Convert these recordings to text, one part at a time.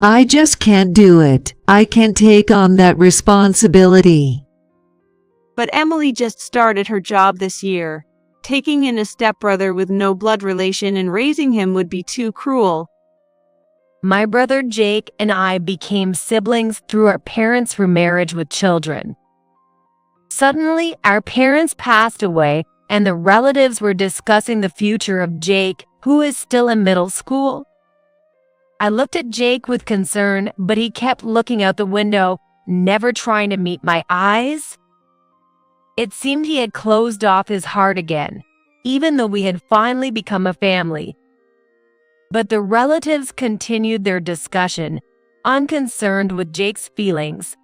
I just can't do it. I can't take on that responsibility. But Emily just started her job this year. Taking in a stepbrother with no blood relation and raising him would be too cruel. My brother Jake and I became siblings through our parents' remarriage with children. Suddenly, our parents passed away, and the relatives were discussing the future of Jake, who is still in middle school. I looked at Jake with concern, but he kept looking out the window, never trying to meet my eyes. It seemed he had closed off his heart again, even though we had finally become a family. But the relatives continued their discussion, unconcerned with Jake's feelings.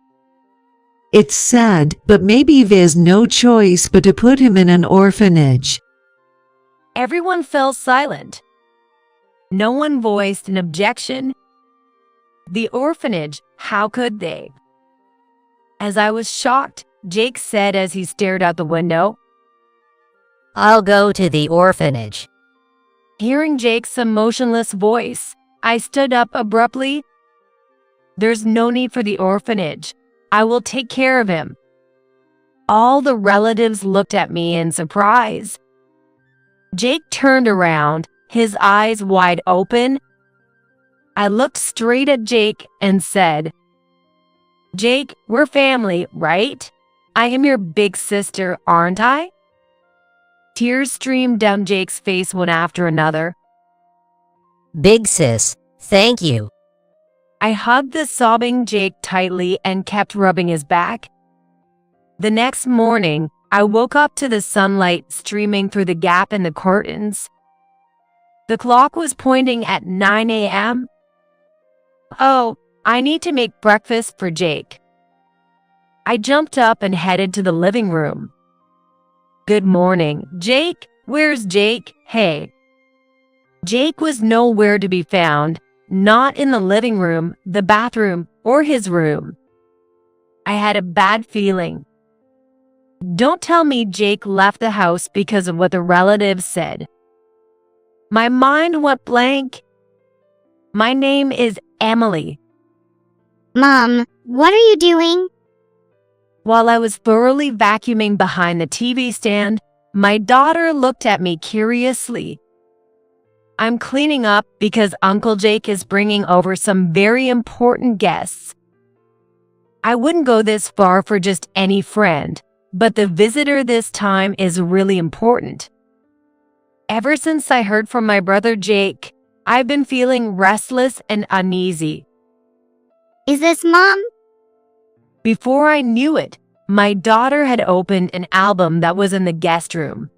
It's sad, but maybe there's no choice but to put him in an orphanage. Everyone fell silent. No one voiced an objection. The orphanage, how could they? As I was shocked, Jake said as he stared out the window, I'll go to the orphanage. Hearing Jake's emotionless voice, I stood up abruptly. There's no need for the orphanage. I will take care of him. All the relatives looked at me in surprise. Jake turned around, his eyes wide open. I looked straight at Jake and said, Jake, we're family, right? I am your big sister, aren't I? Tears streamed down Jake's face one after another. Big sis, thank you. I hugged the sobbing Jake tightly and kept rubbing his back. The next morning, I woke up to the sunlight streaming through the gap in the curtains. The clock was pointing at 9 a.m. Oh, I need to make breakfast for Jake. I jumped up and headed to the living room. Good morning, Jake. Where's Jake? Hey. Jake was nowhere to be found, not in the living room, the bathroom, or his room. I had a bad feeling. Don't tell me Jake left the house because of what the relatives said. My mind went blank. My name is Emily. Mom, what are you doing? While I was thoroughly vacuuming behind the TV stand, my daughter looked at me curiously. I'm cleaning up because Uncle Jake is bringing over some very important guests. I wouldn't go this far for just any friend, but the visitor this time is really important. Ever since I heard from my brother Jake, I've been feeling restless and uneasy. Is this Mom? Before I knew it, my daughter had opened an album that was in the guest room.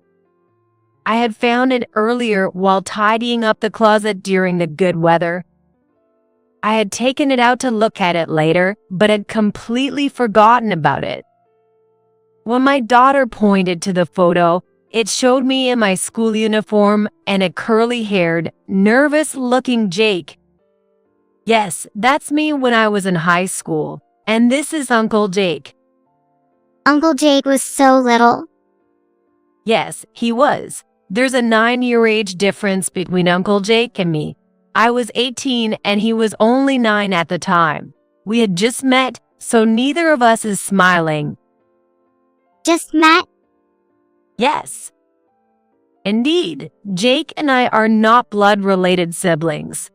I had found it earlier while tidying up the closet during the good weather. I had taken it out to look at it later, but had completely forgotten about it. When my daughter pointed to the photo, it showed me in my school uniform and a curly-haired, nervous-looking Jake. Yes, that's me when I was in high school, and this is Uncle Jake. Uncle Jake was so little. Yes, he was. There's a 9-year age difference between Uncle Jake and me. I was 18 and he was only 9 at the time. We had just met, so neither of us is smiling. Just met? Yes. Indeed, Jake and I are not blood-related siblings.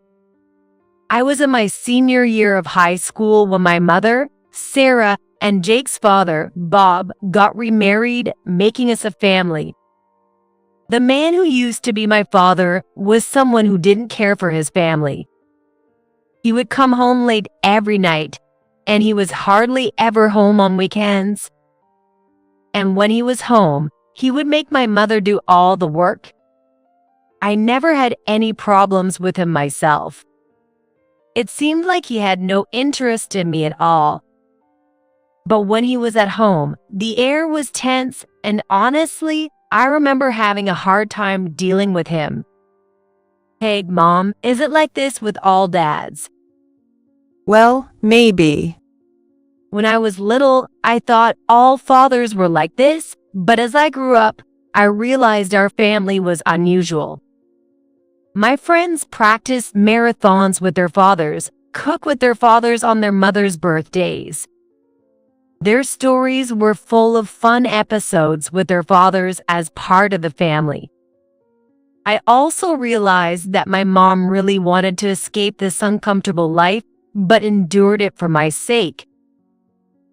I was in my senior year of high school when my mother, Sarah, and Jake's father, Bob, got remarried, making us a family. The man who used to be my father was someone who didn't care for his family. He would come home late every night, and he was hardly ever home on weekends. And when he was home, he would make my mother do all the work. I never had any problems with him myself. It seemed like he had no interest in me at all. But when he was at home, the air was tense, and honestly, I remember having a hard time dealing with him. Hey, Mom, is it like this with all dads? Well, maybe. When I was little, I thought all fathers were like this, but as I grew up, I realized our family was unusual. My friends practiced marathons with their fathers, cook with their fathers on their mothers' birthdays. Their stories were full of fun episodes with their fathers as part of the family. I also realized that my mom really wanted to escape this uncomfortable life, but endured it for my sake.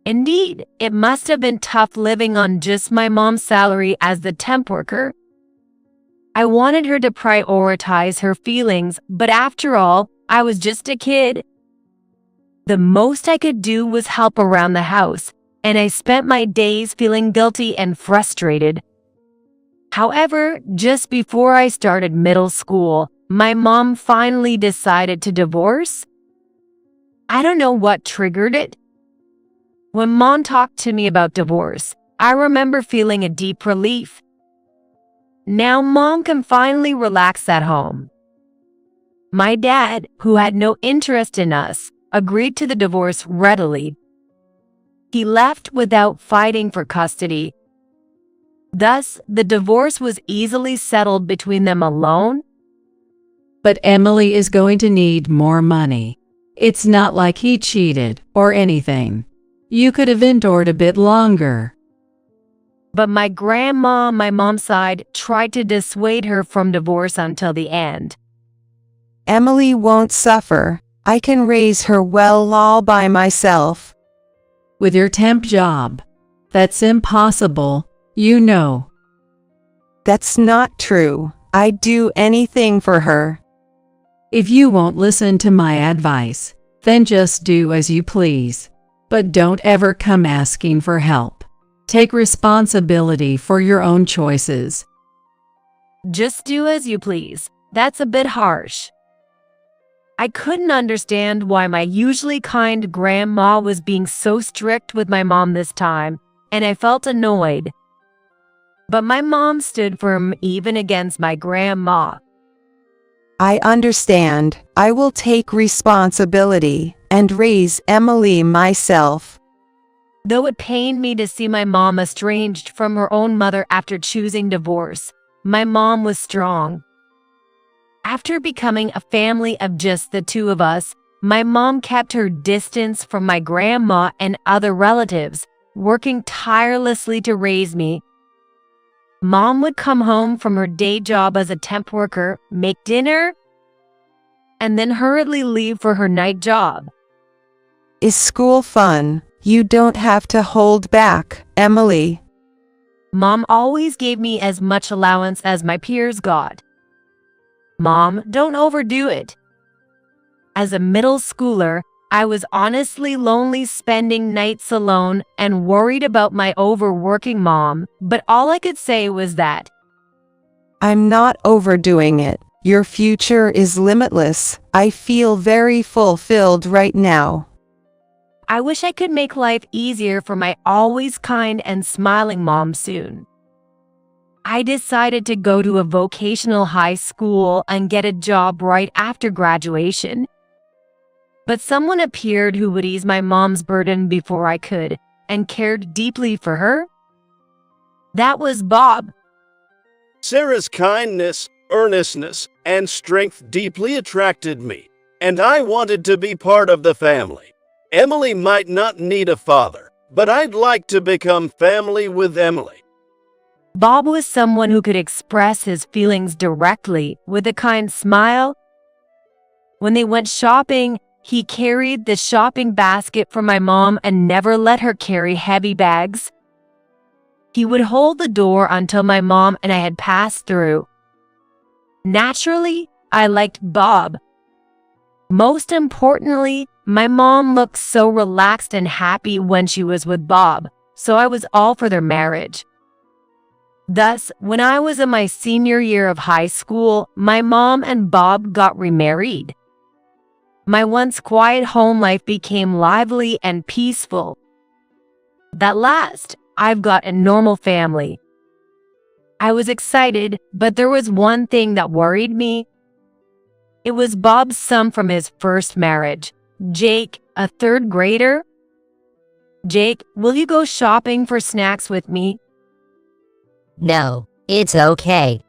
Indeed, it must have been tough living on just my mom's salary as the temp worker. I wanted her to prioritize her feelings, but after all, I was just a kid. The most I could do was help around the house, and I spent my days feeling guilty and frustrated. However, just before I started middle school, my mom finally decided to divorce. I don't know what triggered it. When Mom talked to me about divorce, I remember feeling a deep relief. Now Mom can finally relax at home. My dad, who had no interest in us, agreed to the divorce readily. He left without fighting for custody. Thus, the divorce was easily settled between them alone. But Emily is going to need more money. It's not like he cheated or anything. You could have endured a bit longer. But my grandma on my mom's side tried to dissuade her from divorce until the end. Emily won't suffer. I can raise her well all by myself. With your temp job, that's impossible, you know. That's not true. I'd do anything for her. If you won't listen to my advice, then just do as you please. But don't ever come asking for help. Take responsibility for your own choices. Just do as you please. That's a bit harsh. I couldn't understand why my usually kind grandma was being so strict with my mom this time, and I felt annoyed. But my mom stood firm even against my grandma. I understand. I will take responsibility and raise Emily myself. Though it pained me to see my mom estranged from her own mother after choosing divorce, my mom was strong. After becoming a family of just the two of us, my mom kept her distance from my grandma and other relatives, working tirelessly to raise me. Mom would come home from her day job as a temp worker, make dinner, and then hurriedly leave for her night job. Is school fun? You don't have to hold back, Emily. Mom always gave me as much allowance as my peers got. Mom, don't overdo it. As a middle schooler, I was honestly lonely spending nights alone and worried about my overworking mom, but all I could say was that I'm not overdoing it. Your future is limitless. I feel very fulfilled right now. I wish I could make life easier for my always kind and smiling mom soon. I decided to go to a vocational high school and get a job right after graduation. But someone appeared who would ease my mom's burden before I could, and cared deeply for her. That was Bob. Sarah's kindness, earnestness, and strength deeply attracted me, and I wanted to be part of the family. Emily might not need a father, but I'd like to become family with Emily. Bob was someone who could express his feelings directly with a kind smile. When they went shopping, he carried the shopping basket for my mom and never let her carry heavy bags. He would hold the door until my mom and I had passed through. Naturally, I liked Bob. Most importantly, my mom looked so relaxed and happy when she was with Bob, so I was all for their marriage. Thus, when I was in my senior year of high school, my mom and Bob got remarried. My once quiet home life became lively and peaceful. At last, I've got a normal family. I was excited, but there was one thing that worried me. It was Bob's son from his first marriage, Jake, a third grader. Jake, will you go shopping for snacks with me? No, it's okay.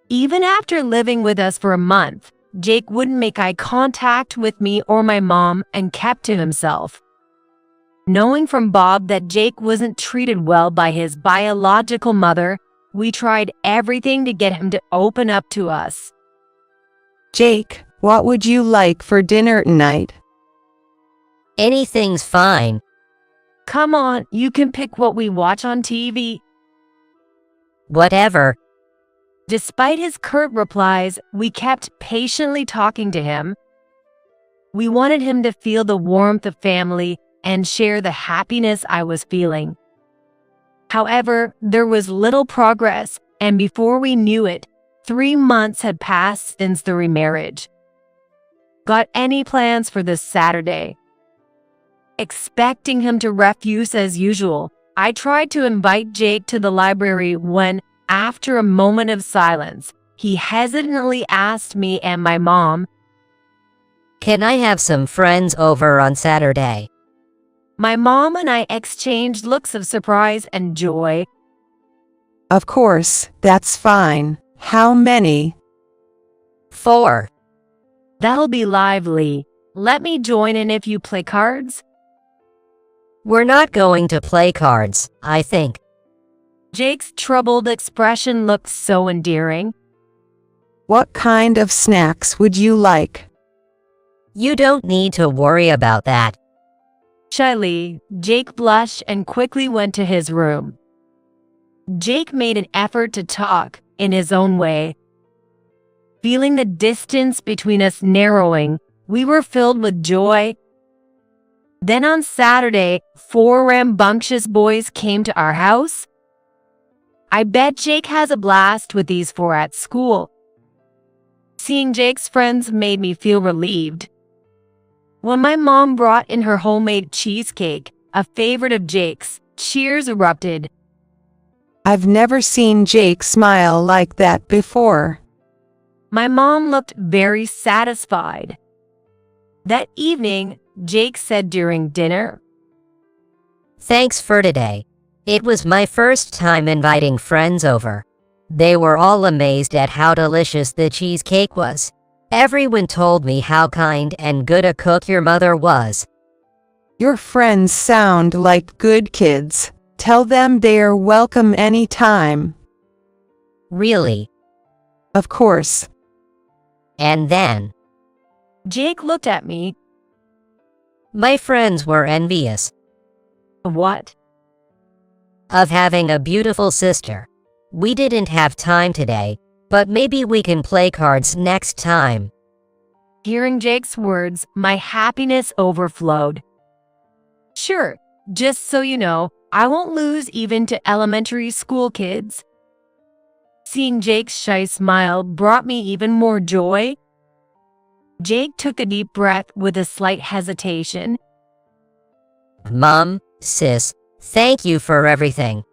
Even after living with us for a month, Jake wouldn't make eye contact with me or my mom and kept to himself. Knowing from Bob that Jake wasn't treated well by his biological mother, we tried everything to get him to open up to us. Jake, what would you like for dinner tonight? Anything's fine. Come on, you can pick what we watch on TV. Whatever. Despite his curt replies, we kept patiently talking to him. We wanted him to feel the warmth of family and share the happiness I was feeling. However, there was little progress, and before we knew it, 3 months had passed since the remarriage. Got any plans for this Saturday? Expecting him to refuse as usual, I tried to invite Jake to the library when, after a moment of silence, he hesitantly asked me and my mom, Can I have some friends over on Saturday? My mom and I exchanged looks of surprise and joy. Of course, that's fine. How many? 4. That'll be lively. Let me join in if you play cards. We're not going to play cards, I think. Jake's troubled expression looked so endearing. What kind of snacks would you like? You don't need to worry about that. Shyly, Jake blushed and quickly went to his room. Jake made an effort to talk in his own way. Feeling the distance between us narrowing, we were filled with joy. Then on Saturday, 4 rambunctious boys came to our house. I bet Jake has a blast with these 4 at school. Seeing Jake's friends made me feel relieved. When my mom brought in her homemade cheesecake, a favorite of Jake's, cheers erupted. I've never seen Jake smile like that before. My mom looked very satisfied. That evening, Jake said during dinner, Thanks for today. It was my first time inviting friends over. They were all amazed at how delicious the cheesecake was. Everyone told me how kind and good a cook your mother was. Your friends sound like good kids. Tell them they're welcome anytime. Really? Of course. And then, Jake looked at me. my friends were envious What? of having a beautiful sister. We didn't have time today, but maybe we can play cards next time. Hearing Jake's words, my happiness overflowed. Sure, just so you know, I won't lose even to elementary school kids. Seeing Jake's shy smile brought me even more joy. Jake took a deep breath with a slight hesitation. Mom, sis, thank you for everything.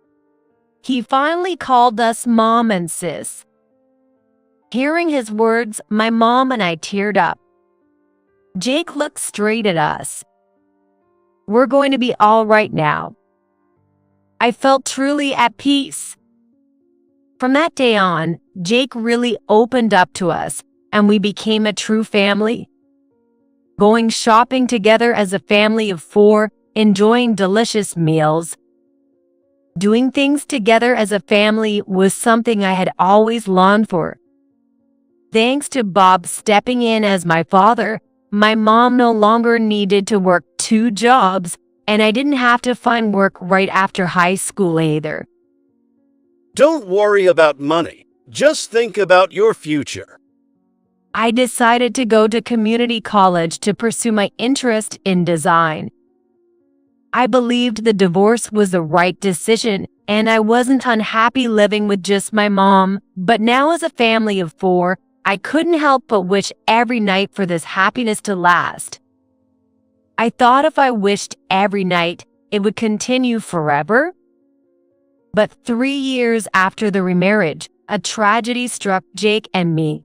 He finally called us mom and sis. Hearing his words, my mom and I teared up. Jake looked straight at us. We're going to be all right now. I felt truly at peace. From that day on, Jake really opened up to us, and we became a true family. Going shopping together as a family of 4, enjoying delicious meals. Doing things together as a family was something I had always longed for. Thanks to Bob stepping in as my father, my mom no longer needed to work 2 jobs, and I didn't have to find work right after high school either. Don't worry about money. Just think about your future. I decided to go to community college to pursue my interest in design. I believed the divorce was the right decision, and I wasn't unhappy living with just my mom, but now as a family of 4, I couldn't help but wish every night for this happiness to last. I thought if I wished every night, it would continue forever. But 3 years after the remarriage, a tragedy struck Jake and me.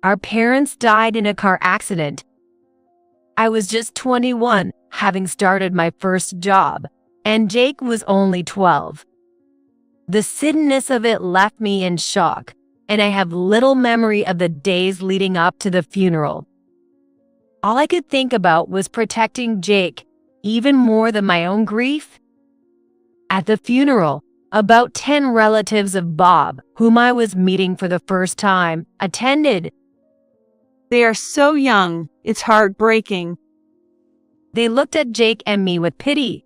Our parents died in a car accident. I was just 21, having started my first job, and Jake was only 12. The suddenness of it left me in shock. and I have little memory of the days leading up to the funeral. All I could think about was protecting Jake, even more than my own grief. At the funeral, about 10 relatives of Bob, whom I was meeting for the first time, attended. They are so young, it's heartbreaking. They looked at Jake and me with pity.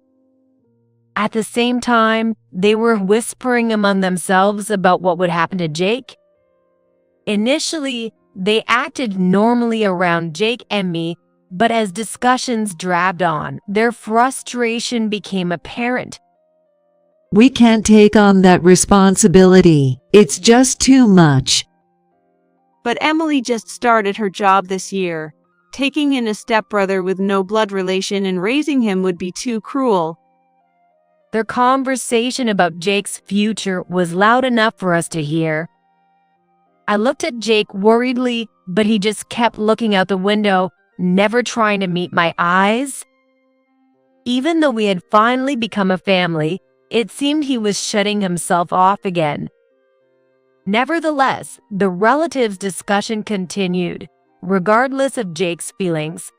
At the same time, they were whispering among themselves about what would happen to Jake. Initially, they acted normally around Jake and me, but as discussions dragged on, their frustration became apparent. We can't take on that responsibility. It's just too much. But Emily just started her job this year. Taking in a stepbrother with no blood relation and raising him would be too cruel. Their conversation about Jake's future was loud enough for us to hear. I looked at Jake worriedly, but he just kept looking out the window, never trying to meet my eyes. Even though we had finally become a family, it seemed he was shutting himself off again. Nevertheless, the relatives' discussion continued, regardless of Jake's feelings.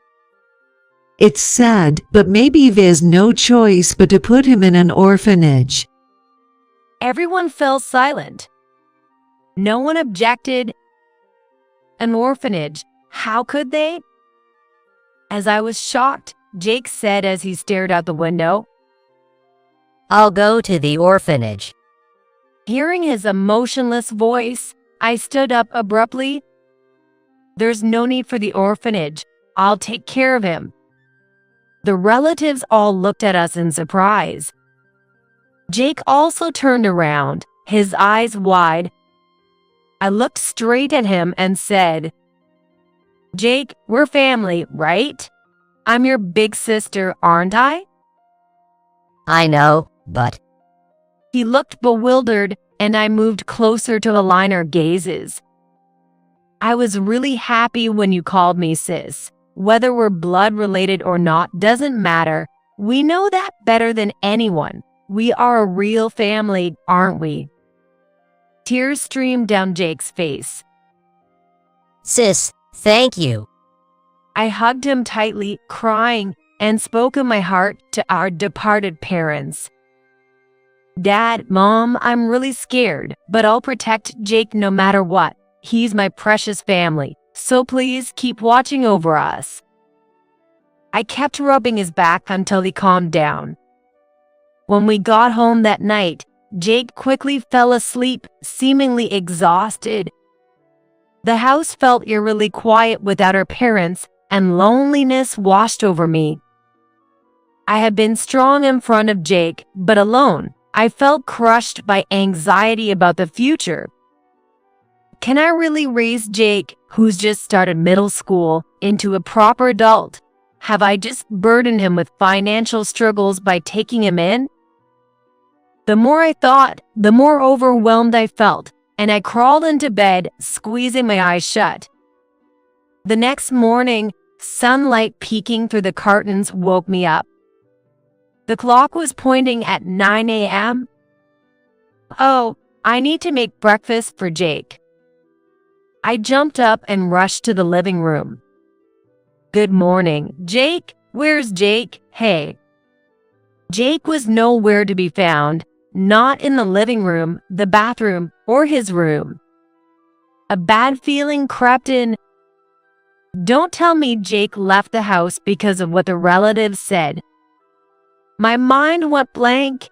It's sad, but maybe there's no choice but to put him in an orphanage. Everyone fell silent. No one objected. An orphanage, how could they? As I was shocked, Jake said as he stared out the window, I'll go to the orphanage. Hearing his emotionless voice, I stood up abruptly. There's no need for the orphanage. I'll take care of him. The relatives all looked at us in surprise. Jake also turned around, his eyes wide. I looked straight at him and said, Jake, we're family, right? I'm your big sister, aren't I? I know, but... He looked bewildered, and I moved closer to align our gazes. I was really happy when you called me sis. Whether we're blood related or not doesn't matter. We know that better than anyone. We are a real family, aren't we? Tears streamed down Jake's face. Sis, thank you. I hugged him tightly, crying, and spoke in my heart to our departed parents. Dad, Mom, I'm really scared, but I'll protect Jake no matter what. He's my precious family, so please keep watching over us. I kept rubbing his back until he calmed down. When we got home that night, Jake quickly fell asleep, seemingly exhausted. The house felt eerily quiet without our parents, and loneliness washed over me. I had been strong in front of Jake, but alone. I felt crushed by anxiety about the future. Can I really raise Jake, who's just started middle school, into a proper adult? Have I just burdened him with financial struggles by taking him in? The more I thought, the more overwhelmed I felt, and I crawled into bed, squeezing my eyes shut. The next morning, sunlight peeking through the curtains woke me up. The clock was pointing at 9 a.m. Oh, I need to make breakfast for Jake. I jumped up and rushed to the living room. Good morning, Jake. Where's Jake? Hey. Jake was nowhere to be found, not in the living room, the bathroom, or his room. A bad feeling crept in. Don't tell me Jake left the house because of what the relatives said. My mind went blank.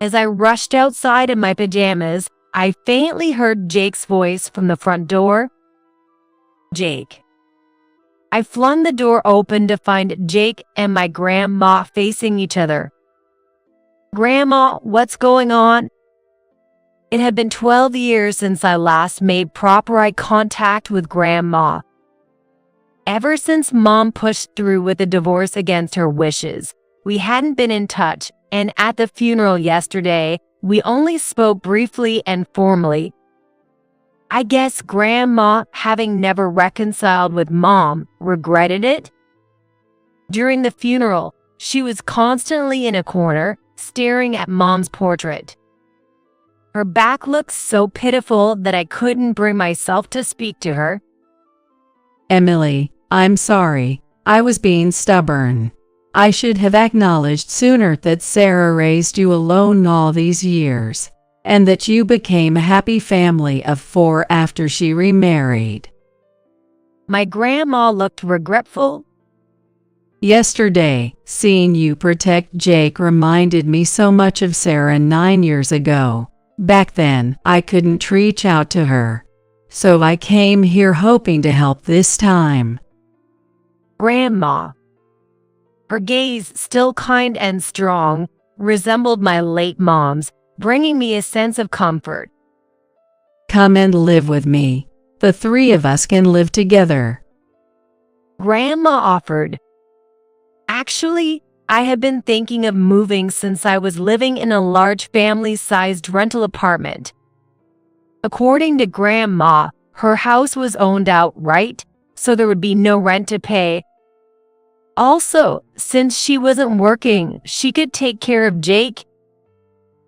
As I rushed outside in my pajamas, I faintly heard Jake's voice from the front door. Jake. I flung the door open to find Jake and my grandma facing each other. Grandma, what's going on? It had been 12 years since I last made proper eye contact with Grandma. Ever since Mom pushed through with a divorce against her wishes, we hadn't been in touch, and at the funeral yesterday, we only spoke briefly and formally. I guess Grandma, having never reconciled with Mom, regretted it. During the funeral, she was constantly in a corner, staring at Mom's portrait. Her back looked so pitiful that I couldn't bring myself to speak to her. Emily, I'm sorry. I was being stubborn. I should have acknowledged sooner that Sarah raised you alone all these years, and that you became a happy family of 4 after she remarried. My grandma looked regretful. Yesterday, seeing you protect Jake reminded me so much of Sarah 9 years ago. Back then, I couldn't reach out to her. So I came here hoping to help this time. Grandma. Her gaze, still kind and strong, resembled my late mom's, bringing me a sense of comfort. Come and live with me. The 3 of us can live together. Grandma offered. Actually, I had been thinking of moving since I was living in a large family-sized rental apartment. According to Grandma, her house was owned outright, so there would be no rent to pay. Also, since she wasn't working, she could take care of Jake.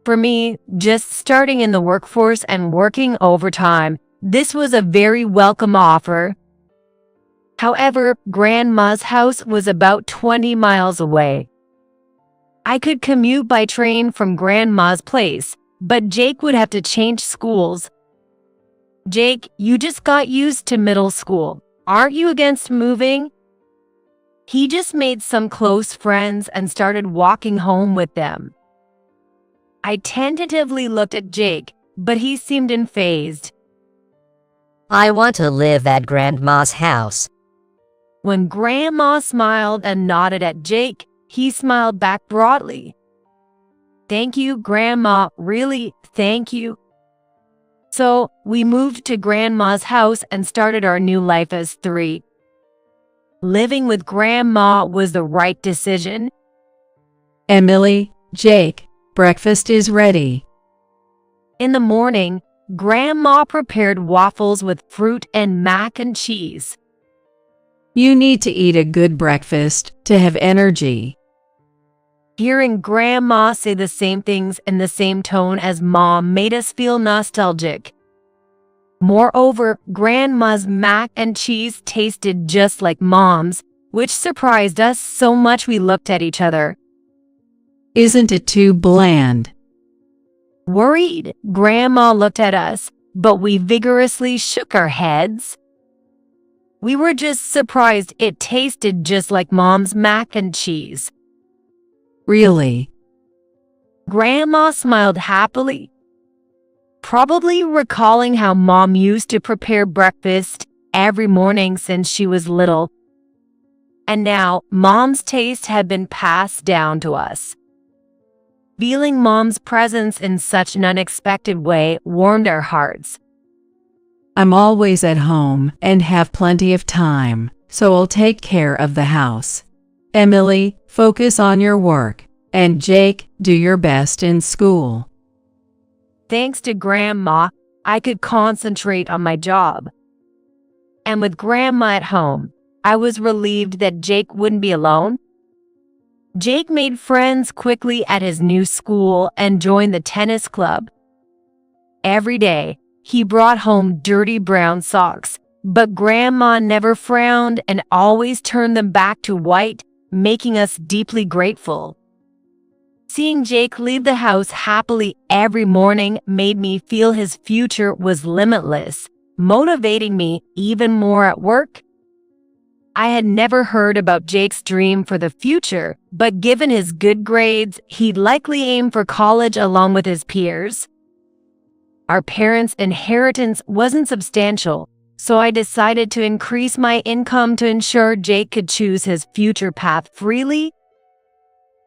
For me, just starting in the workforce and working overtime, this was a very welcome offer. However, Grandma's house was about 20 miles away. I could commute by train from Grandma's place, but Jake would have to change schools. Jake, you just got used to middle school. Aren't you against moving? He just made some close friends and started walking home with them. I tentatively looked at Jake, but he seemed unfazed. I want to live at Grandma's house. When Grandma smiled and nodded at Jake, he smiled back broadly. Thank you, Grandma. Really, thank you. So, we moved to Grandma's house and started our new life as 3. Living with Grandma was the right decision. Emily, Jake, breakfast is ready. In the morning, Grandma prepared waffles with fruit and mac and cheese. You need to eat a good breakfast to have energy. Hearing Grandma say the same things in the same tone as Mom made us feel nostalgic. Moreover, Grandma's mac and cheese tasted just like Mom's, which surprised us so much we looked at each other. Isn't it too bland? Worried, Grandma looked at us, but we vigorously shook our heads. We were just surprised it tasted just like Mom's mac and cheese. Really? Grandma smiled happily, probably recalling how Mom used to prepare breakfast every morning since she was little. And now, Mom's taste had been passed down to us. Feeling Mom's presence in such an unexpected way warmed our hearts. I'm always at home and have plenty of time, so I'll take care of the house. Emily, focus on your work, and Jake, do your best in school. Thanks to Grandma, I could concentrate on my job. And with Grandma at home, I was relieved that Jake wouldn't be alone. Jake made friends quickly at his new school and joined the tennis club. Every day, he brought home dirty brown socks, but Grandma never frowned and always turned them back to white, making us deeply grateful. Seeing Jake leave the house happily every morning made me feel his future was limitless, motivating me even more at work. I had never heard about Jake's dream for the future, but given his good grades, he'd likely aim for college along with his peers. Our parents' inheritance wasn't substantial, so I decided to increase my income to ensure Jake could choose his future path freely.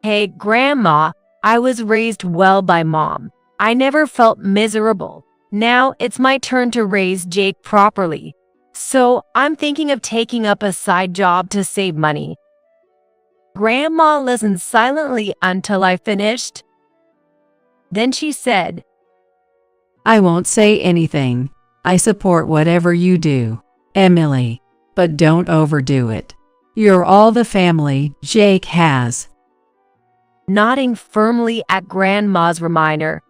Hey, Grandma, I was raised well by Mom. I never felt miserable. Now it's my turn to raise Jake properly. So I'm thinking of taking up a side job to save money. Grandma listened silently until I finished. Then she said, I won't say anything. I support whatever you do, Emily, but don't overdo it. You're all the family Jake has. Nodding firmly at Grandma's reminder.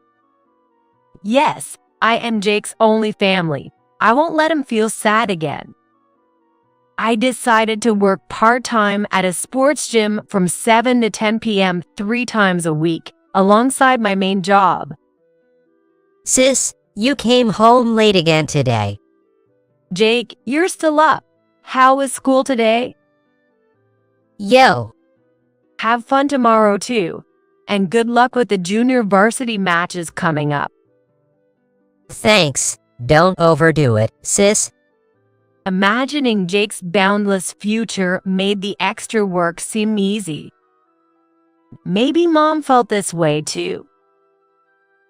Yes, I am Jake's only family. I won't let him feel sad again. I decided to work part-time at a sports gym from 7 to 10 p.m. 3 times a week, alongside my main job. Sis, you came home late again today. Jake, you're still up. How was school today? Yo, Have fun tomorrow too. And good luck with the junior varsity matches coming up. thanks. Don't overdo it, sis. Imagining Jake's boundless future made the extra work seem easy. Maybe Mom felt this way too.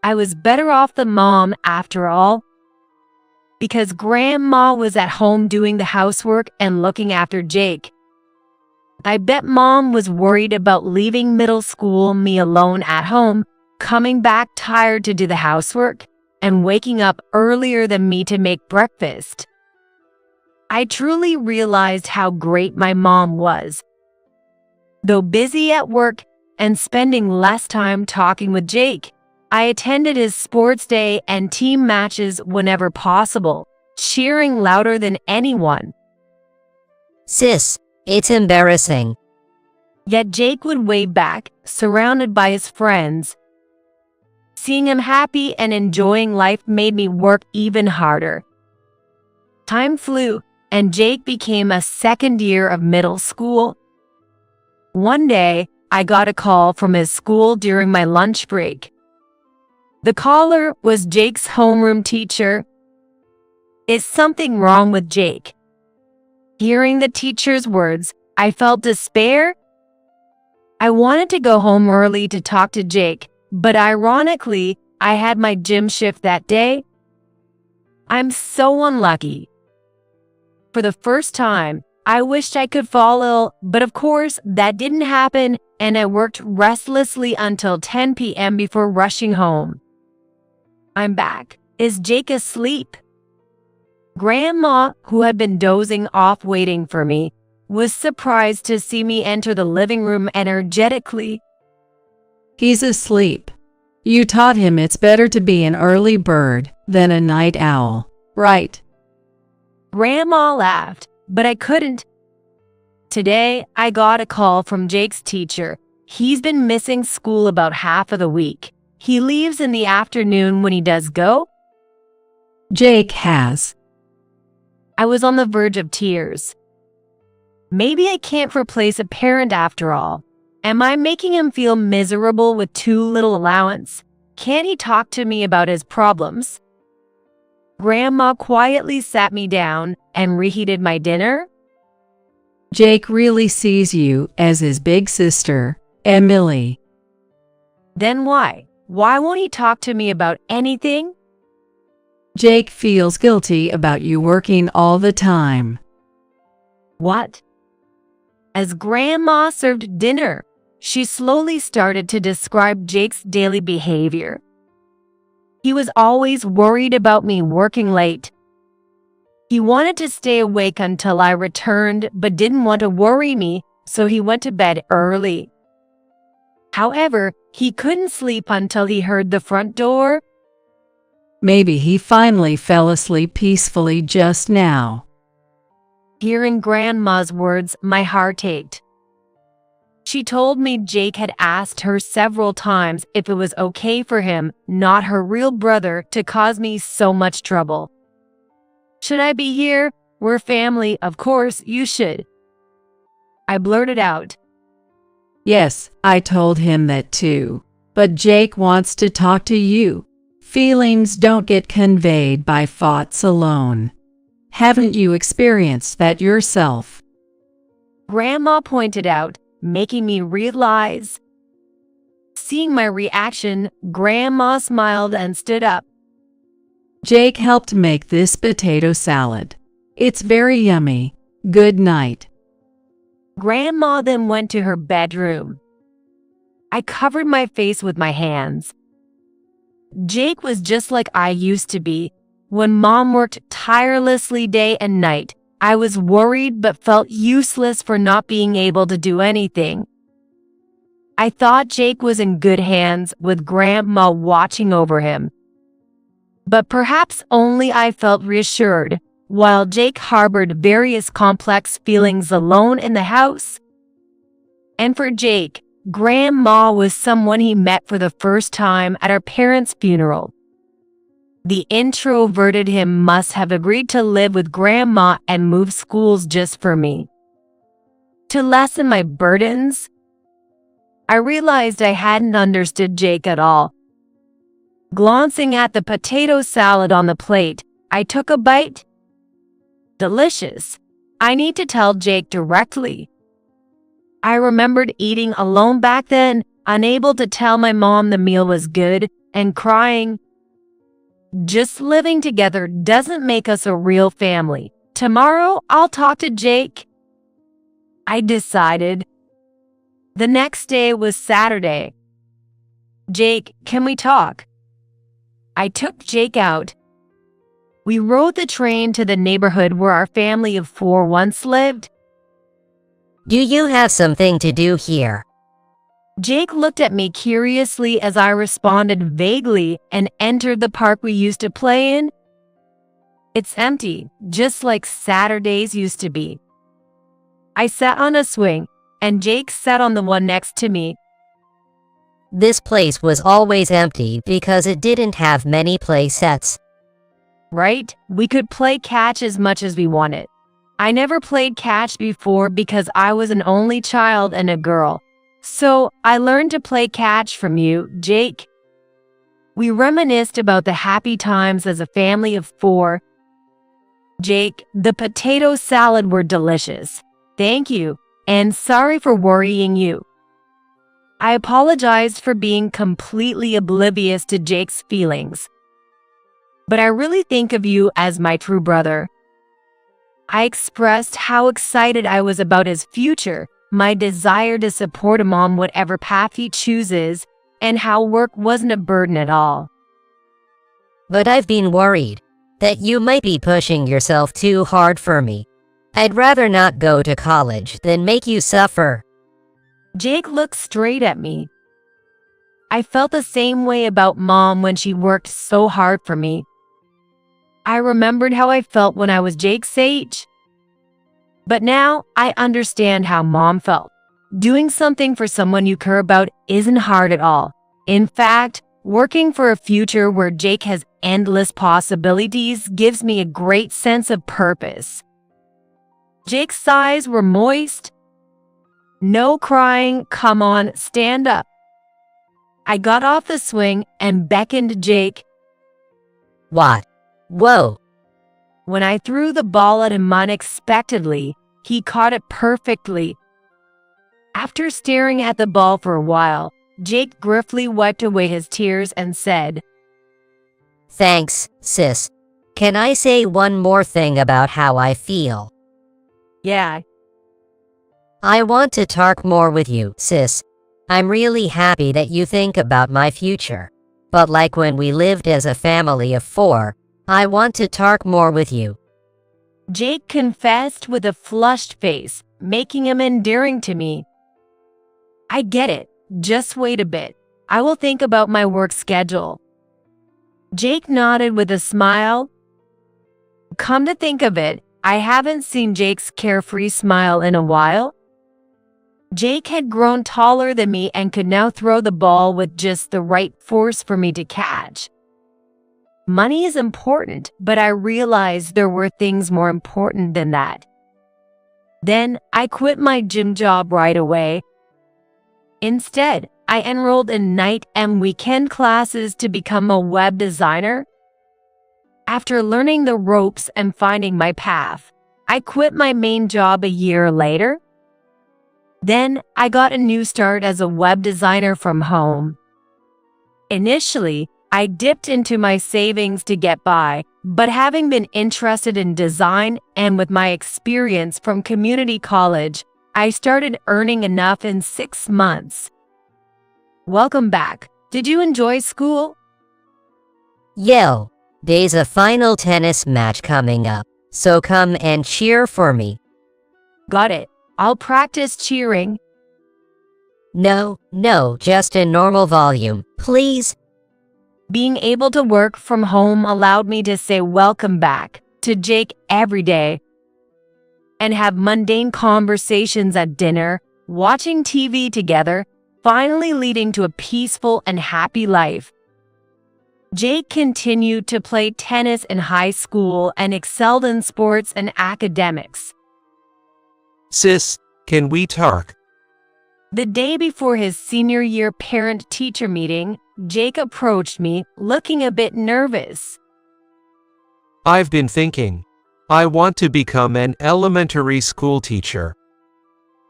I was better off than Mom after all, because Grandma was at home doing the housework and looking after Jake. I bet Mom was worried about leaving middle school me alone at home, coming back tired to do the housework, and waking up earlier than me to make breakfast. I truly realized how great my mom was. Though busy at work and spending less time talking with Jake, I attended his sports day and team matches whenever possible, cheering louder than anyone. Sis, it's embarrassing. Yet Jake would wave back, surrounded by his friends. Seeing him happy and enjoying life made me work even harder. Time flew, and Jake became a second year of middle school. One day, I got a call from his school during my lunch break. The caller was Jake's homeroom teacher. Is something wrong with Jake? Hearing the teacher's words, I felt despair. I wanted to go home early to talk to Jake, but ironically, I had my gym shift that day. I'm so unlucky. For the first time, I wished I could fall ill, but of course, that didn't happen, and I worked restlessly until 10 p.m. before rushing home. I'm back. Is Jake asleep? Grandma, who had been dozing off waiting for me, was surprised to see me enter the living room energetically. He's asleep. You taught him it's better to be an early bird than a night owl, right? Grandma laughed, but I couldn't. Today, I got a call from Jake's teacher. He's been missing school about half of the week. He leaves in the afternoon when he does go. Jake has. I was on the verge of tears. Maybe I can't replace a parent after all. Am I making him feel miserable with too little allowance? Can't he talk to me about his problems? Grandma quietly sat me down and reheated my dinner. Jake really sees you as his big sister, Emily. Then why? Why won't he talk to me about anything? Jake feels guilty about you working all the time. What? As Grandma served dinner, she slowly started to describe Jake's daily behavior. He was always worried about me working late. He wanted to stay awake until I returned, but didn't want to worry me, so he went to bed early. However, he couldn't sleep until he heard the front door. Maybe he finally fell asleep peacefully just now. Hearing Grandma's words, my heart ached. She told me Jake had asked her several times if it was okay for him, not her real brother, to cause me so much trouble. Should I be here? We're family, of course, you should. I blurted out. Yes, I told him that too. But Jake wants to talk to you. Feelings don't get conveyed by thoughts alone. Haven't you experienced that yourself? Grandma pointed out, making me realize. Seeing my reaction, Grandma smiled and stood up. Jake helped make this potato salad. It's very yummy. Good night. Grandma then went to her bedroom. I covered my face with my hands. Jake was just like I used to be. When Mom worked tirelessly day and night, I was worried but felt useless for not being able to do anything. I thought Jake was in good hands with Grandma watching over him. But perhaps only I felt reassured, while Jake harbored various complex feelings alone in the house. And for Jake, Grandma was someone he met for the first time at our parents' funeral. The introverted him must have agreed to live with Grandma and move schools just for me. To lessen my burdens, I realized I hadn't understood Jake at all. Glancing at the potato salad on the plate, I took a bite. Delicious. I need to tell Jake directly. I remembered eating alone back then, unable to tell my mom the meal was good, and crying. Just living together doesn't make us a real family. Tomorrow, I'll talk to Jake, I decided. The next day was Saturday. Jake, can we talk? I took Jake out. We rode the train to the neighborhood where our family of 4 once lived. Do you have something to do here? Jake looked at me curiously as I responded vaguely and entered the park we used to play in. It's empty, just like Saturdays used to be. I sat on a swing, and Jake sat on the one next to me. This place was always empty because it didn't have many play sets. Right? We could play catch as much as we wanted. I never played catch before because I was an only child and a girl. So I learned to play catch from you, Jake. We reminisced about the happy times as a family of 4. Jake, the potato salad were delicious. Thank you, and sorry for worrying you. I apologized for being completely oblivious to Jake's feelings. But I really think of you as my true brother. I expressed how excited I was about his future, my desire to support him on whatever path he chooses, and how work wasn't a burden at all. But I've been worried that you might be pushing yourself too hard for me. I'd rather not go to college than make you suffer. Jake looked straight at me. I felt the same way about Mom when she worked so hard for me. I remembered how I felt when I was Jake's age. But now I understand how Mom felt. Doing something for someone you care about isn't hard at all. In fact, working for a future where Jake has endless possibilities gives me a great sense of purpose. Jake's eyes were moist. No crying, come on, stand up. I got off the swing and beckoned Jake. What? Whoa. When I threw the ball at him unexpectedly, he caught it perfectly. After staring at the ball for a while, Jake gruffly wiped away his tears and said, Thanks, sis. Can I say one more thing about how I feel? Yeah. I want to talk more with you, sis. I'm really happy that you think about my future. But like when we lived as a family of 4, I want to talk more with you. Jake confessed with a flushed face, making him endearing to me. I get it. Just wait a bit. I will think about my work schedule. Jake nodded with a smile. Come to think of it, I haven't seen Jake's carefree smile in a while. Jake had grown taller than me and could now throw the ball with just the right force for me to catch. Money is important, but I realized there were things more important than that. Then I quit my gym job right away. Instead, I enrolled in night and weekend classes to become a web designer. After learning the ropes and finding my path, I quit my main job a year later. Then I got a new start as a web designer from home. Initially, I dipped into my savings to get by, but having been interested in design and with my experience from community college, I started earning enough in 6 months. Welcome back. Did you enjoy school? Yo, there's a final tennis match coming up, so come and cheer for me. Got it. I'll practice cheering. No, just a normal volume, please. Being able to work from home allowed me to say welcome back to Jake every day and have mundane conversations at dinner, watching TV together, finally leading to a peaceful and happy life. Jake continued to play tennis in high school and excelled in sports and academics. Sis, can we talk? The day before his senior year parent-teacher meeting, Jake approached me, looking a bit nervous. I've been thinking. I want to become an elementary school teacher.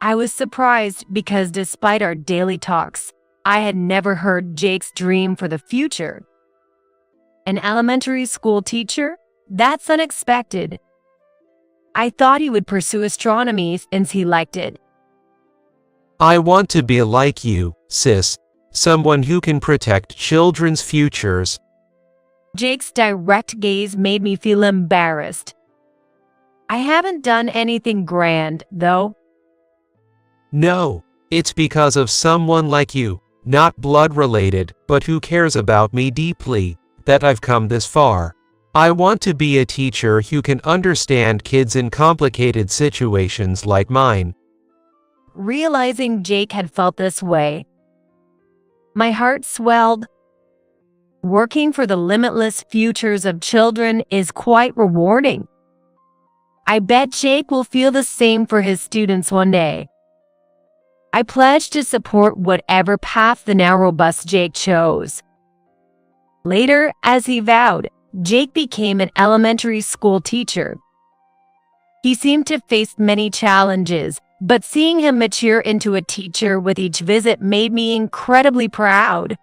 I was surprised because despite our daily talks, I had never heard Jake's dream for the future. An elementary school teacher? That's unexpected. I thought he would pursue astronomy since he liked it. I want to be like you, sis. Someone who can protect children's futures. Jake's direct gaze made me feel embarrassed. I haven't done anything grand, though. No, it's because of someone like you, not blood related, but who cares about me deeply, that I've come this far. I want to be a teacher who can understand kids in complicated situations like mine. Realizing Jake had felt this way, my heart swelled. Working for the limitless futures of children is quite rewarding. I bet Jake will feel the same for his students one day. I pledge to support whatever path the now robust Jake chose. Later, as he vowed, Jake became an elementary school teacher. He seemed to face many challenges, but seeing him mature into a teacher with each visit made me incredibly proud.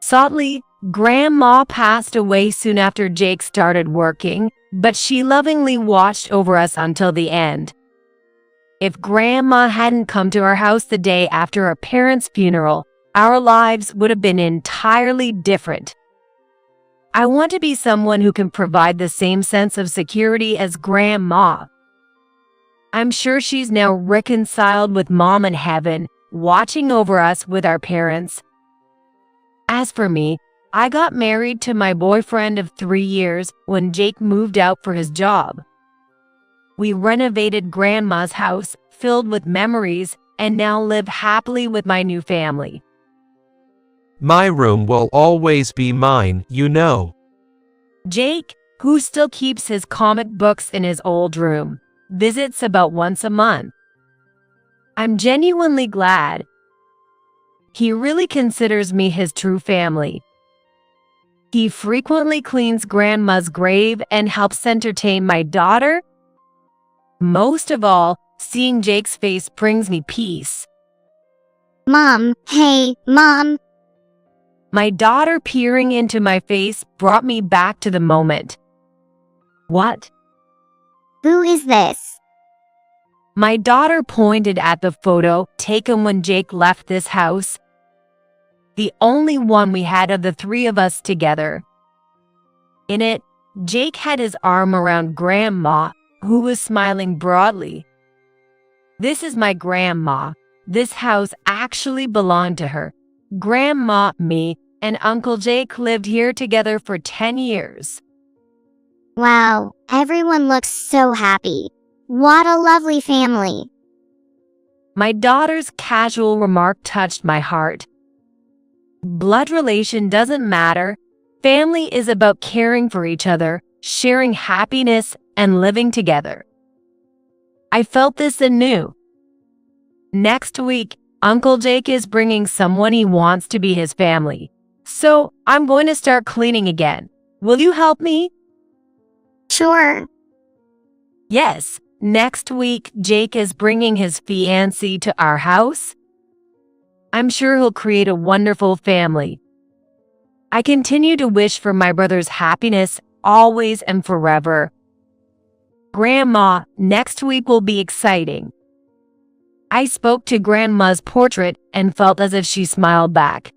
Sadly, Grandma passed away soon after Jake started working, but she lovingly watched over us until the end. If Grandma hadn't come to our house the day after our parents' funeral, our lives would have been entirely different. I want to be someone who can provide the same sense of security as Grandma. I'm sure she's now reconciled with Mom in heaven, watching over us with our parents. As for me, I got married to my boyfriend of 3 years when Jake moved out for his job. We renovated Grandma's house, filled with memories, and now live happily with my new family. My room will always be mine, you know. Jake, who still keeps his comic books in his old room, visits about once a month. I'm genuinely glad. He really considers me his true family. He frequently cleans Grandma's grave and helps entertain my daughter. Most of all, seeing Jake's face brings me peace. Mom, hey, Mom. My daughter peering into my face brought me back to the moment. What? Who is this? My daughter pointed at the photo taken when Jake left this house. The only one we had of the 3 of us together. In it, Jake had his arm around Grandma, who was smiling broadly. This is my grandma. This house actually belonged to her. Grandma, me, and Uncle Jake lived here together for 10 years. Wow, everyone looks so happy. What a lovely family. My daughter's casual remark touched my heart. Blood relation doesn't matter. Family is about caring for each other, sharing happiness, and living together. I felt this anew. Next week, Uncle Jake is bringing someone he wants to be his family. So, I'm going to start cleaning again. Will you help me? Sure. Yes, next week, Jake is bringing his fiancée to our house. I'm sure he'll create a wonderful family. I continue to wish for my brother's happiness always and forever. Grandma, next week will be exciting. I spoke to Grandma's portrait and felt as if she smiled back.